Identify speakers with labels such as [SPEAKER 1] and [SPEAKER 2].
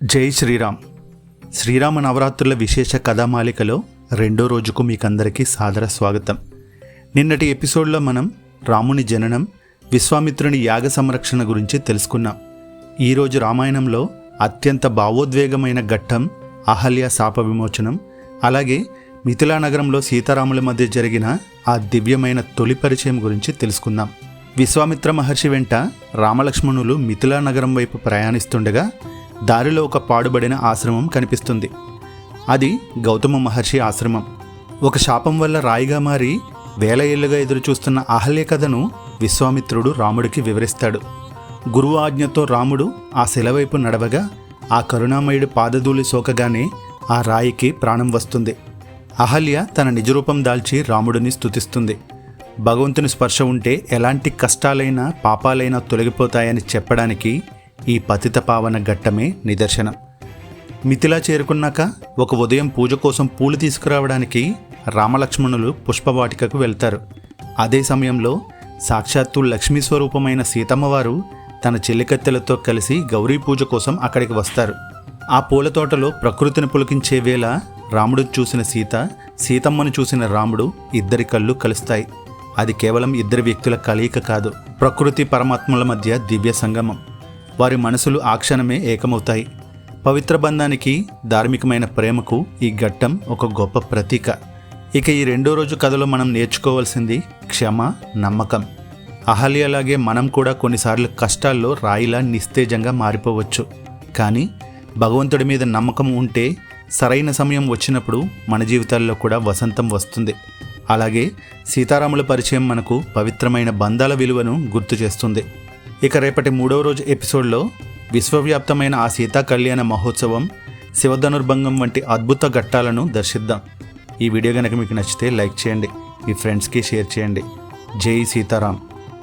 [SPEAKER 1] జై శ్రీరామ్. శ్రీరామ నవరాత్రుల విశేష కథామాలికలో రెండో రోజుకు మీకందరికీ సాదర స్వాగతం. నిన్నటి ఎపిసోడ్లో మనం రాముని జననం, విశ్వామిత్రుని యాగ సంరక్షణ గురించి తెలుసుకున్నాం. ఈరోజు రామాయణంలో అత్యంత భావోద్వేగమైన ఘట్టం అహల్య శాప విమోచనం, అలాగే మిథిలా నగరంలో సీతారాముల మధ్య జరిగిన ఆ దివ్యమైన తొలి పరిచయం గురించి తెలుసుకుందాం. విశ్వామిత్ర మహర్షి వెంట రామలక్ష్మణులు మిథిలా నగరం వైపు ప్రయాణిస్తుండగా దారిలో ఒక పాడుబడిన ఆశ్రమం కనిపిస్తుంది. అది గౌతమ మహర్షి ఆశ్రమం. ఒక శాపం వల్ల రాయిగా మారి వేల ఏళ్లుగా ఎదురుచూస్తున్న అహల్య కథను విశ్వామిత్రుడు రాముడికి వివరిస్తాడు. గురువు ఆజ్ఞతో రాముడు ఆ శిలవైపు నడవగా ఆ కరుణామయుడు పాదధూళి సోకగానే ఆ రాయికి ప్రాణం వస్తుంది. అహల్య తన నిజరూపం దాల్చి రాముడిని స్తుతిస్తుంది. భగవంతుని స్పర్శ ఉంటే ఎలాంటి కష్టాలైనా పాపాలైనా తొలగిపోతాయని చెప్పడానికి ఈ పతిత పావన ఘట్టమే నిదర్శనం. మిథిలా చేరుకున్నాక ఒక ఉదయం పూజ కోసం పూలు తీసుకురావడానికి రామలక్ష్మణులు పుష్పవాటికకు వెళ్తారు. అదే సమయంలో సాక్షాత్తు లక్ష్మీ స్వరూపమైన సీతమ్మవారు తన చెల్లికత్తెలతో కలిసి గౌరీ పూజ కోసం అక్కడికి వస్తారు. ఆ పూల తోటలో ప్రకృతిని పులికించే వేళ రాముడు చూసిన సీత, సీతమ్మను చూసిన రాముడు ఇద్దరి కళ్ళు కలుస్తాయి. అది కేవలం ఇద్దరి వ్యక్తుల కలయిక కాదు, ప్రకృతి పరమాత్మల మధ్య దివ్య సంగమం. వారి మనసులు ఆ క్షణమే ఏకమవుతాయి. పవిత్ర బంధానికి, ధార్మికమైన ప్రేమకు ఈ ఘట్టం ఒక గొప్ప ప్రతీక. ఇక ఈ రెండో రోజు కథలో మనం నేర్చుకోవాల్సింది క్షమ, నమ్మకం. అహల్యలాగే మనం కూడా కొన్నిసార్లు కష్టాల్లో రాయిలా నిస్తేజంగా మారిపోవచ్చు. కానీ భగవంతుడి మీద నమ్మకం ఉంటే సరైన సమయం వచ్చినప్పుడు మన జీవితాల్లో కూడా వసంతం వస్తుంది. అలాగే సీతారాముల పరిచయం మనకు పవిత్రమైన బంధాల విలువను గుర్తు చేస్తుంది. ఇక రేపటి మూడవ రోజు ఎపిసోడ్లో విశ్వవ్యాప్తమైన ఆ సీతా కళ్యాణ మహోత్సవం, శివధనుర్భంగం వంటి అద్భుత ఘట్టాలను దర్శిద్దాం. ఈ వీడియో కనుక మీకు నచ్చితే లైక్ చేయండి, మీ ఫ్రెండ్స్కి షేర్ చేయండి. జై సీతారాం.